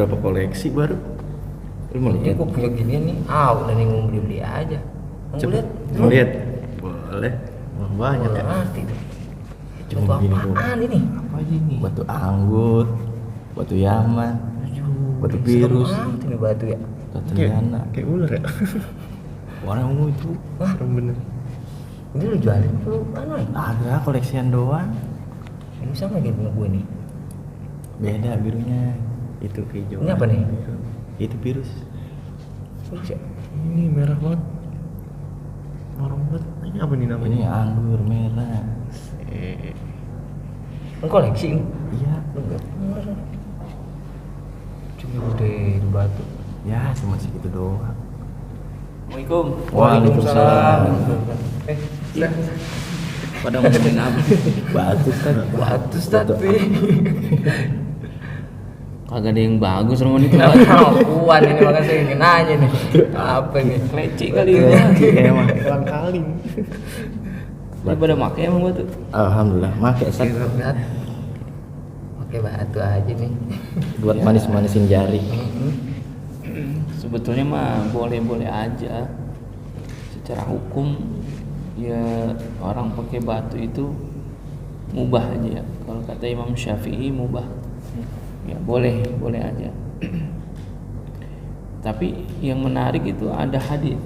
berapa koleksi baru. Lu mau Ini lihat? gue punya ginian nih, udah nih mau beli aja. Mau lihat? Mau lihat? Boleh. Wah, banyak ya. Mati tuh. Cuma Batu begini doang. apaan ini? Apa aja nih? Batu anggut, batu yaman, batu virus, Serem amat ini batu ya. batu liana. Kayak ular ya. Warna ungu itu. Serem bener. Ini lu jualin lu mana? Agak koleksian doang. Ini sama kayak punya gue nih. Beda birunya. Itu hijau. Ini apa nih? Itu virus. Terus ya? Ini merah banget. Marah banget. Ini apa nih namanya? Ini anggur merah. Lu koleksi lu? Iya. Lu enggak? Cuma gede di batu. Ya cuma segitu doang. Assalamualaikum. Waalaikumsalam. Nah, Pada ngomongin apa? Batu kan. batu tapi Kagak ada yang bagus rumah itu. puan ini makanya saya ingin nanya nih. Apa nih? Kleci kali ini. Emang. Kolang kaling. Daripada make emang gua tuh. Alhamdulillah. Make Sat. Berat. Pakai batu aja nih. Buat manis-manisin jari. Sebetulnya mah boleh-boleh aja. Secara hukum ya orang pakai batu itu mubah aja ya. Kalau kata Imam Syafi'i mubah. Ya boleh aja. Tapi yang menarik itu ada hadis.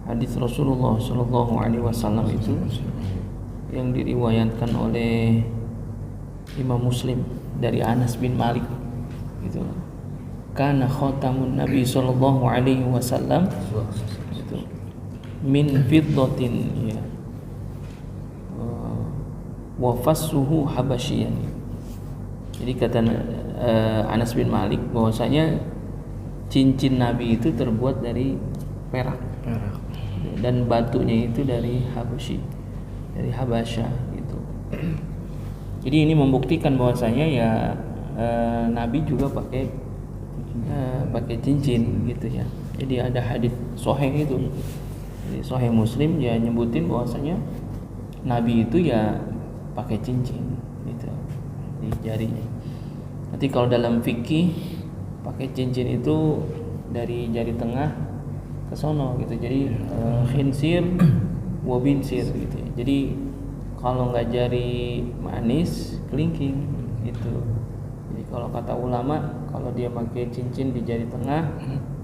Hadis Rasulullah Shallallahu Alaihi Wasallam itu yang diriwayatkan oleh Imam Muslim dari Anas bin Malik gitu. Kana khatamun Nabi Shallallahu Alaihi Wasallam itu min fiddatin ya wa fassuhu habasyian. Jadi kata Anas bin Malik bahwasanya cincin Nabi itu terbuat dari perak dan batunya itu dari Habasyi, dari Habasyah gitu. Jadi ini membuktikan bahwasanya ya Nabi juga pakai cincin gitu ya. Jadi ada hadis sahih itu. Jadi sahih Muslim ya nyebutin bahwasanya Nabi itu ya pakai cincin gitu di jarinya. Nanti kalau dalam fikih pakai cincin itu dari jari tengah ke sono gitu. Jadi khinsir wa binsir gitu ya. Jadi kalau nggak jari manis kelingking gitu. Jadi kalau kata ulama kalau dia pakai cincin di jari tengah,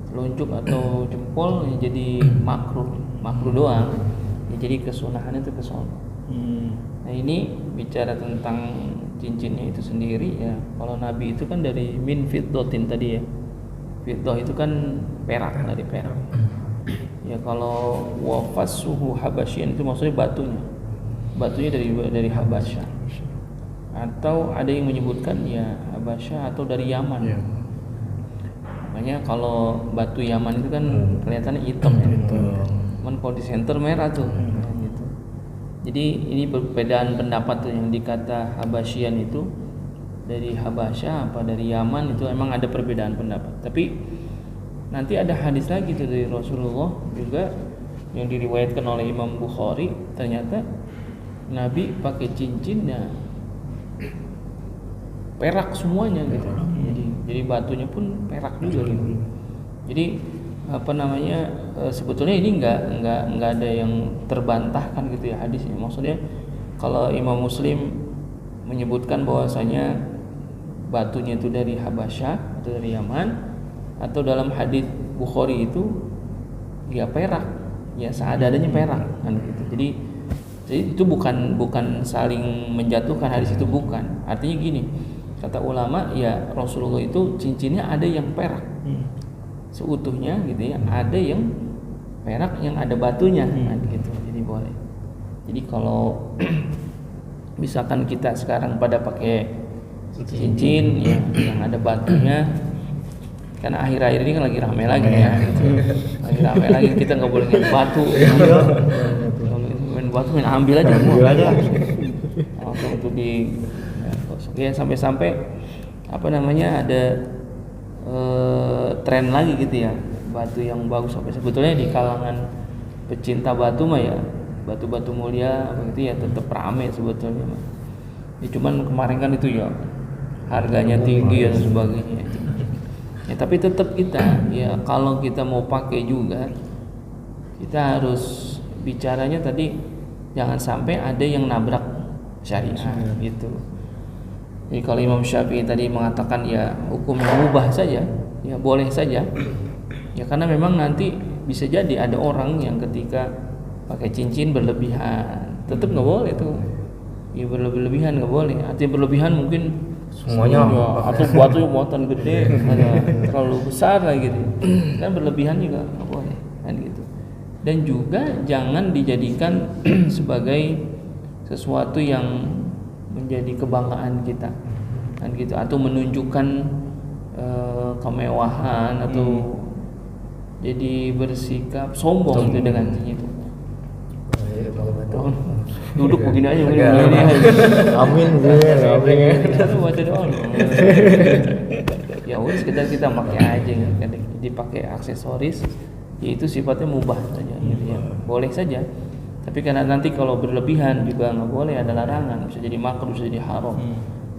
telunjuk atau jempol ya jadi makruh doang. Ya jadi kesunahan itu ke sono. Nah ini bicara tentang cincinnya itu sendiri ya. Kalau Nabi itu kan dari min fiddatin tadi ya. Fiddah itu kan perak, dari perak. Ya kalau wafasuhu habasyian itu maksudnya batunya. Batunya dari Habasyah. Atau ada yang menyebutkan ya Habasyah atau dari Yaman. Makanya kalau batu Yaman itu kan kelihatannya hitam ya. Cuman kalau di center merah tuh. Gitu. Jadi ini perbedaan pendapat tuh yang dikata Habasyian itu dari Habasyah apa dari Yaman itu emang ada perbedaan pendapat. Tapi nanti ada hadis lagi tuh dari Rasulullah juga yang diriwayatkan oleh Imam Bukhari, ternyata Nabi pakai cincinnya perak semuanya gitu. Jadi batunya pun perak juga gitu. Jadi apa namanya sebetulnya ini nggak ada yang terbantahkan gitu ya hadisnya. Maksudnya kalau Imam Muslim menyebutkan bahwasanya batunya itu dari Habasyah atau dari Yaman, atau dalam hadis Bukhari itu ya perak, ya seadanya perak kan gitu. Jadi itu bukan saling menjatuhkan hadis itu, bukan. Artinya gini, kata ulama ya Rasulullah itu cincinnya ada yang perak seutuhnya gitu ya, ada yang perak yang ada batunya kan gitu. Jadi boleh. Jadi kalau misalkan kita sekarang pada pakai cincin ya, yang ada batunya, karena akhir-akhir ini kan lagi ramai lagi ya gitu. Lagi ramai lagi, kita nggak boleh main batu. Main batu main ambil aja langsung itu di ya, sampai apa namanya ada tren lagi gitu ya, batu yang bagus. Sampai sebetulnya di kalangan pecinta batu mah ya batu-batu mulia begitu ya tetap rame sebetulnya mah. Ya, cuman kemarin kan itu ya harganya tinggi dan sebagainya. Ya tapi tetap kita ya kalau kita mau pakai juga kita harus bicaranya tadi jangan sampai ada yang nabrak syariat gitu. Jadi kalau Imam Syafi'i tadi mengatakan ya hukumnya mubah saja, ya boleh saja. Ya karena memang nanti bisa jadi ada orang yang ketika pakai cincin berlebihan, tetap nggak boleh tuh. Ya berlebihan nggak boleh. Artinya berlebihan mungkin Semuanya atau batu muatan gede, ada terlalu besar lah gitu. Kan berlebihan juga nggak boleh kan gitu. Dan juga jangan dijadikan sebagai sesuatu yang menjadi kebanggaan kita kan gitu atau menunjukkan kemewahan atau jadi bersikap sombong itu dengan itu. Duduk begini aja begini. Amin amin. Kita baca doang. Ya udah sekedar kita pakai aja kan. Dipakai aksesoris yaitu sifatnya mubah saja gitu ya. Boleh saja. Tapi karena nanti kalau berlebihan juga nggak boleh, ada larangan, bisa jadi makruh, bisa jadi haram.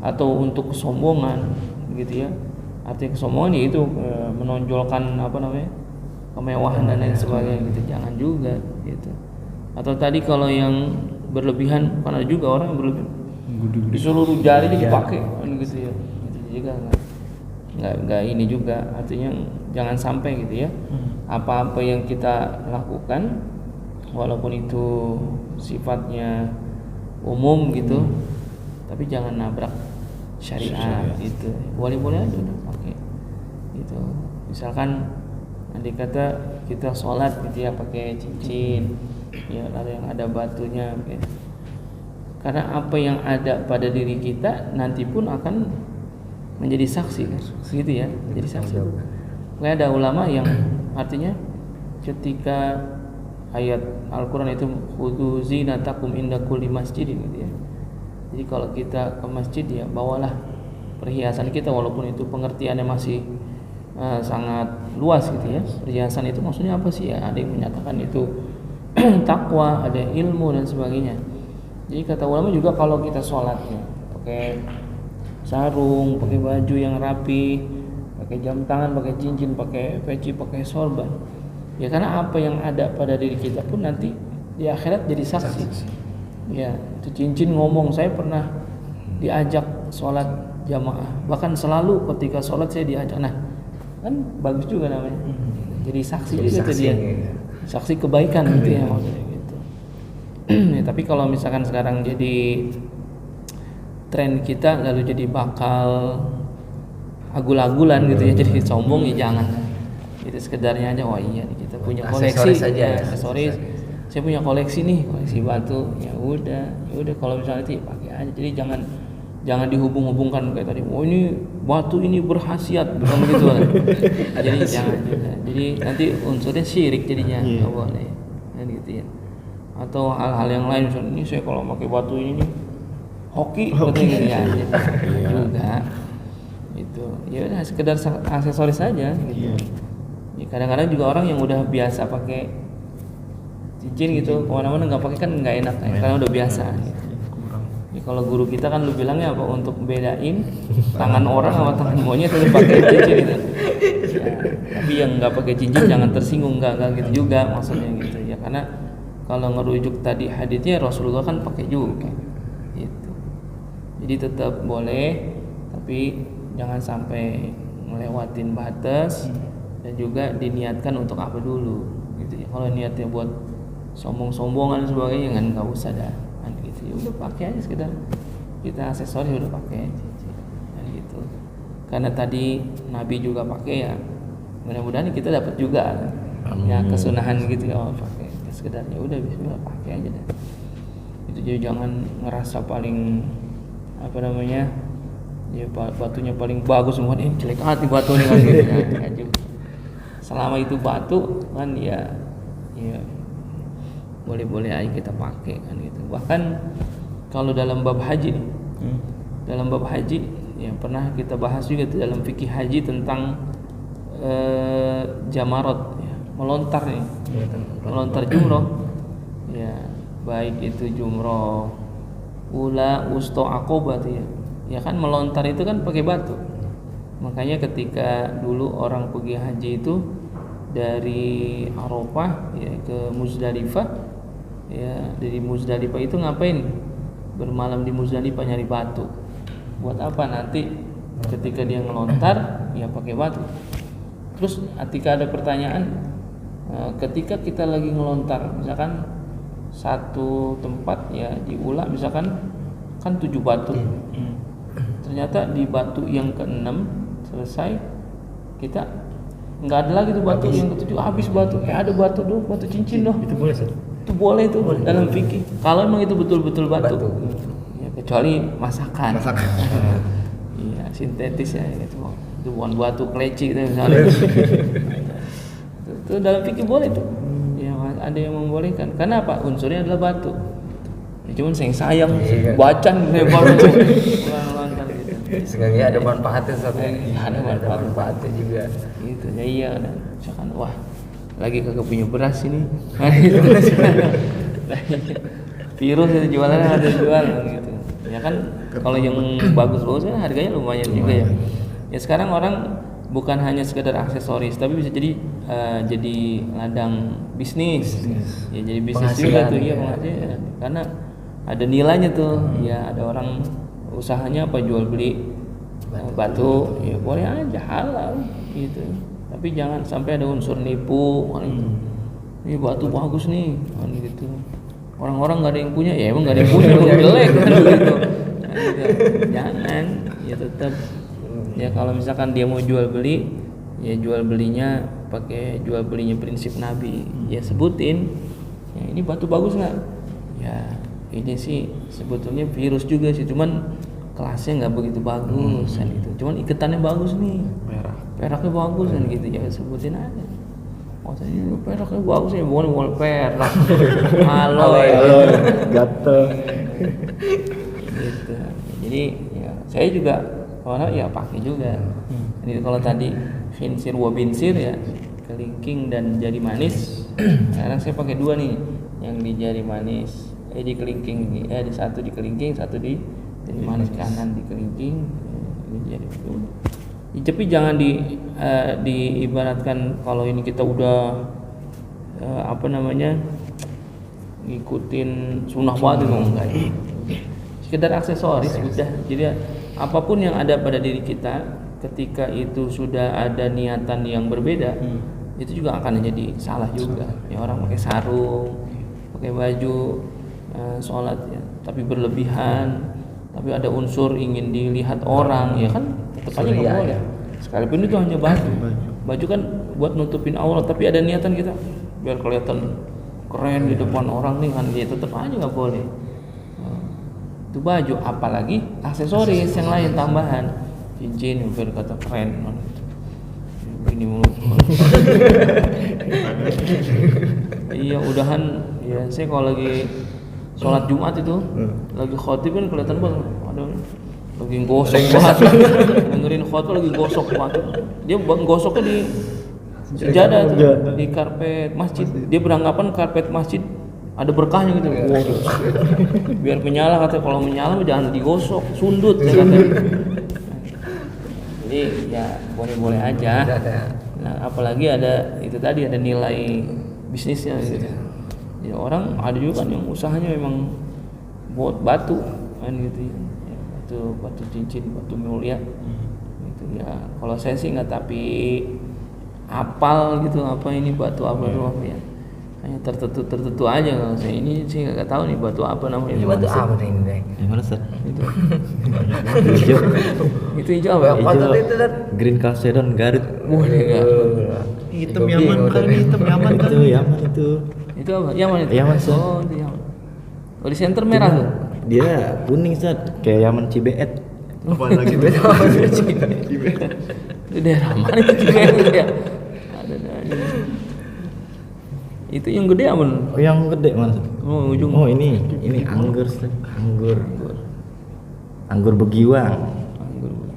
Atau untuk kesombongan gitu ya. Artinya kesombongan yaitu menonjolkan apa namanya? Kemewahan dan lain sebagainya gitu. Jangan juga gitu. Atau tadi kalau yang berlebihan karena juga orang yang berlebihan di seluruh jari dipakai gitu ya. Itu juga nggak ini juga, artinya jangan sampai gitu ya. Apa-apa yang kita lakukan walaupun itu sifatnya umum gitu, tapi jangan nabrak syariat gitu. Boleh-boleh aja udah pakai gitu. Misalkan andai kata kita sholat gitu ya pakai cincin, ya lalu yang ada batunya, ya. Karena apa yang ada pada diri kita nanti pun akan menjadi saksi, gitu ya, jadi saksi. Makanya ada ulama yang artinya ketika ayat Al-Quran itu khudu zinatakum inda kulli masjidin gitu ya. Jadi kalau kita ke masjid ya bawalah perhiasan kita walaupun itu pengertiannya masih sangat luas gitu ya. Perhiasan itu maksudnya apa sih ya? Ada yang menyatakan itu takwa, ada ilmu dan sebagainya. Jadi kata ulama juga kalau kita sholat ya, pakai sarung, pakai baju yang rapi, pakai jam tangan, pakai cincin, pakai peci, pakai sorban. Ya karena apa yang ada pada diri kita pun nanti di akhirat jadi saksi. Ya, itu cincin ngomong, saya pernah diajak sholat jamaah. Bahkan selalu ketika sholat saya diajak. Nah, kan bagus juga namanya. Jadi saksi juga tuh dia. Saksi kebaikan gitu ya maksudnya gitu. Ya, tapi kalau misalkan sekarang jadi tren kita lalu jadi bakal agul-agulan gitu ya, jadi sombong ya jangan. Itu sekedarnya aja, oh iya kita punya koleksi saja, aksesoris. Saya punya koleksi nih, koleksi batu. Ya udah kalau misalnya itu ya pakai aja. Jadi jangan dihubung-hubungkan kayak tadi. Oh ini batu ini berkhasiat, bukan begitu kan. Jadi jangan juga. Jadi nanti unsurnya syirik jadinya, nggak boleh. Kan gitu ya. Atau hal-hal yang lain misalnya ini saya kalau pakai batu ini nih hoki katanya ya, juga. Itu. Ya udah sekedar aksesoris saja gitu. Ya, kadang-kadang juga orang yang udah biasa pakai cincin gitu kemana-mana nggak pakai kan nggak enak ya, karena udah biasa. Gitu. Ya, kalau guru kita kan lu bilangnya apa untuk bedain tangan orang sama tangan monyet itu pakai cincin gitu. Ya, tapi yang nggak pakai cincin jangan tersinggung, nggak gitu juga maksudnya gitu ya, karena kalau ngerujuk tadi haditsnya Rasulullah kan pakai juga gitu. Jadi tetap boleh tapi jangan sampai ngelewatin batas dan juga diniatkan untuk apa dulu gitu ya. Kalau niatnya buat sombong-sombongan dan sebagainya kan nggak usah dah kan gitu ya, udah pakai aja sekedar kita aksesoris udah pakai aja kan gitu. Karena tadi Nabi juga pakai ya, mudah-mudahan kita dapat juga ya kesunahan gitu ya, pakai sekedarnya udah bismillah pakai aja dah. Itu jadi jangan ngerasa paling apa namanya ya batunya paling bagus semua, jelek hati batu nih kan gitu kan juga. Selama itu batu kan ya boleh-boleh aja kita pakai kan gitu. Bahkan kalau dalam bab haji nih, dalam bab haji ya pernah kita bahas juga dalam fikih haji tentang jamarot ya, melontar nih, melontar jumroh ya, baik itu jumroh ula, usto, aqobah ya. Ya kan melontar itu kan pakai batu. Makanya ketika dulu orang pergi haji itu dari Arafah ya ke Muzdalifah, ya dari Muzdalifah itu ngapain? Bermalam di Muzdalifah nyari batu. Buat apa? Nanti ketika dia ngelontar ya pakai batu. Terus ketika ada pertanyaan, ketika kita lagi ngelontar misalkan satu tempat ya diulang misalkan kan 7 batu. Ternyata di batu yang ke-6 selesai kita nggak ada lagi tuh batu yang ke-7 habis batu. Ada batu dong, batu cincin dong. Itu boleh sih. Itu boleh tuh dalam fikih. Kalau emang itu betul-betul batu. Ya, kecuali masakan. Iya, sintetis ya gitu. Itu bukan batu kleci gitu misalnya. Itu dalam fikih boleh tuh. Ya ada yang membolehkan. Karena apa? Unsurnya adalah batu. Ya, cuman sayang bacan lebar itu. Sekali ada manfaatnya satu. Ada manfaatnya juga. Gitu. Ya iya, misalkan wah lagi kagak punya beras ini. Virus itu jualannya ada jual gitu. Ya kan kalau yang bagus-bagus kan harganya lumayan juga ya. Ya sekarang orang bukan hanya sekedar aksesoris tapi bisa jadi ladang bisnis. Ya jadi bisnis juga tuh ya penghasilan. Karena ada nilainya tuh. Ya ada orang usahanya apa jual beli batu ya boleh aja halal gitu. Tapi jangan sampai ada unsur nipu. Ini batu bagus nih gitu. Orang-orang nggak ada yang punya ya emang nggak ada yang punya jelek kan gitu. Jangan ya tetap ya kalau misalkan dia mau jual beli ya jual belinya pakai jual belinya prinsip Nabi ya sebutin ya ini batu bagus nggak ya ini sih sebetulnya virus juga sih cuman kelasnya nggak begitu bagus kan gitu cuman iketannya bagus nih peraknya bagus kan gitu ya sebutin aja. Oh ini peraknya bagus ya boleh perak alloy gatel gitu. Jadi ya saya juga kalau ya pakai juga. Jadi kalau tadi khinsir wa binsir ya kelingking dan jari manis. Sekarang saya pakai 2 nih yang di jari manis di kelingking di satu di kelingking satu di jari manis kanan di kelingking ini jari itu. Tapi jangan diibaratkan kalau ini kita udah ngikutin sunnah banget itu enggak. Sekedar aksesoris udah. Jadi apapun yang ada pada diri kita ketika itu sudah ada niatan yang berbeda itu juga akan jadi salah juga. Ya orang pakai sarung, pakai baju sholat ya, tapi berlebihan, tapi ada unsur ingin dilihat orang ya kan tetap aja nggak boleh. Sekalipun itu hanya baju kan buat nutupin aurat, tapi ada niatan kita biar kelihatan keren di depan orang nih kan dia tetap aja nggak boleh. Itu baju, apalagi aksesoris yang lain tambahan cincin biar kata keren ini mulu. Iya udahan ya saya kalau lagi sholat Jumat itu lagi khotib kan kelihatan banget ada lagi gosok banget dengerin khotbah lagi gosok banget dia gosoknya di sejadah tuh, di karpet masjid dia beranggapan karpet masjid ada berkahnya gitu. Biar menyala kata kalau menyala jangan digosok sundut ya kata. Jadi ya boleh-boleh aja. Nah apalagi ada itu tadi ada nilai bisnisnya gitu. Ya orang ada juga kan yang usahanya memang buat batu kan gitu ya. Batu cincin, batu mulia gitu ya. Kalau saya sih nggak tapi apal gitu apa ini batu apa doang ya. Hanya tertentu aja kalau saya ini sih nggak tahu nih batu apa namanya. Ini batu apa nih ini? Yang mana Ustaz? Itu. Hijau. Itu hijau apa? Hijau. Itu dan Green Chalcedon Garut. Hitam Yaman kan hitam Yaman kan. Itu Yaman itu. Itu apa? Yaman itu. Yaman, Ustaz. Oh, itu Yaman. Oh, di center merah tuh. Dia kuning Ustaz, kayak Yaman Cibeet. Apa lagi beda? Itu daerah mana itu Cibeet ya? Ada. Itu yang gede apa? Oh yang gede mana? Oh ujung. Oh ini anggur Ustaz. Anggur begiwang.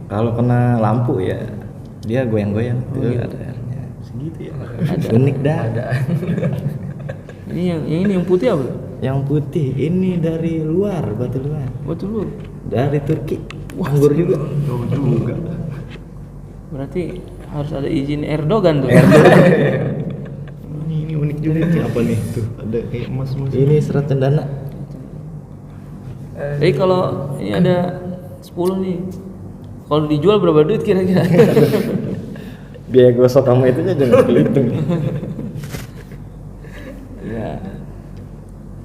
Kalau kena lampu ya dia goyang-goyang itu ada airnya. Segitu ya. Unik dah. Ini yang putih apa? Yang putih ini dari luar, batu luar. Batu lu. Dari Turki. Anggur juga. Oh juga. Berarti harus ada izin Erdogan tuh. Ini unik juga nih, apa nih tuh? Ada kayak emas-emas. Ini serat cendana. Jadi kalau ini ada 10 nih. Kalau dijual berapa duit kira-kira? Biaya gosok kamu itu aja jangan dihitung. Ya.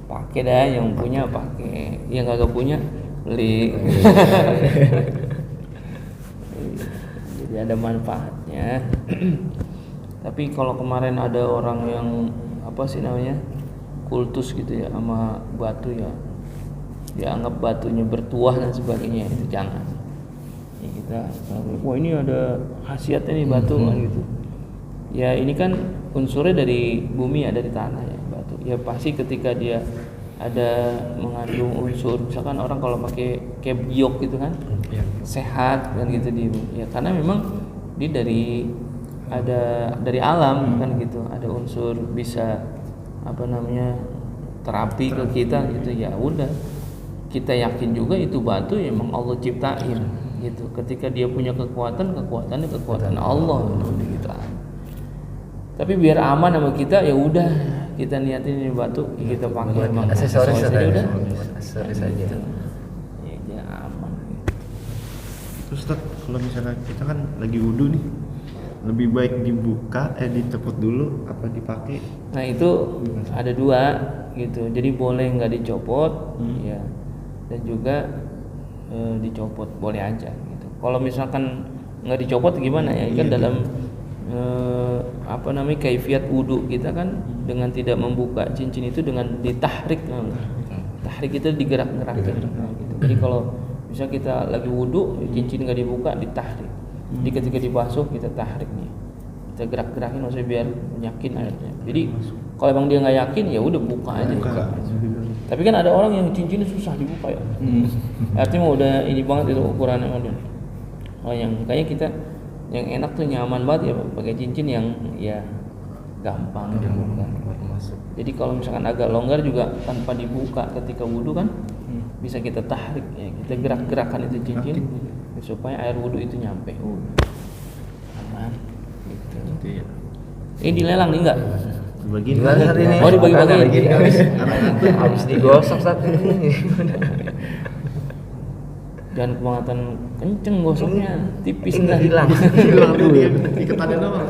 Pakai dah, yang punya pakai. Yang kagak punya beli. Jadi ada manfaatnya. Tapi kalau kemarin ada orang yang apa sih namanya? Kultus gitu ya sama batu ya. Dia anggap batunya bertuah dan sebagainya, itu jangan. Ya kita, wah ini ada khasiatnya nih batu kan gitu. Ya ini kan unsurnya dari bumi ya, dari tanah ya batu. Ya pasti ketika dia ada mengandung unsur, misalkan orang kalau pakai kayak biok gitu kan, sehat kan gitu di, ya karena memang dia dari alam kan gitu, ada unsur bisa apa namanya terapi ke kita gitu, ya udah kita yakin juga itu batu ya emang Allah ciptain gitu. Ketika dia punya kekuatannya kekuatan Allah gitu. Tapi biar aman sama kita ya udah kita niatin ini batu ya kita pakai emang Aksesoris aja udah. Aksesoris aja. Ya aman. Terus Ustaz, kalau misalnya kita kan lagi wudu nih, lebih baik dibuka, dicopot dulu apa dipakai? Nah itu ada dua gitu. Jadi boleh nggak dicopot, ya, dan juga dicopot boleh aja gitu. Kalau misalkan nggak dicopot gimana ya? Kan dalam apa namanya kaifiat wudu kita kan dengan tidak membuka cincin itu dengan ditahrik. Tahrik itu digerak-gerakin. Gitu. Jadi kalau misal kita lagi wudu, cincin nggak dibuka, ditahrik. Jadi ketika dibasuh kita tahrik nih, kita gerak-gerakin maksudnya biar yakin airnya. Jadi kalau emang dia nggak yakin ya udah buka aja. Tapi kan ada orang yang cincinnya susah dibuka ya. Artinya udah ini banget itu ukurannya udah. Oh yang kayaknya kita yang enak tuh nyaman banget ya pakai cincin yang ya gampang dibuka. Jadi kalau misalkan agak longgar juga tanpa dibuka ketika wudu kan bisa kita tarik ya, kita gerak-gerakan itu cincin supaya air wudu itu nyampe. Aman gitu. Ini dilelang nih enggak? Bagian Saat ini. Oh dibagi-bagi. Habis digosok saat ini. Dan kemangatan kenceng gosoknya, tipis enggak Hilang. hilang tuh dia iketannya doang.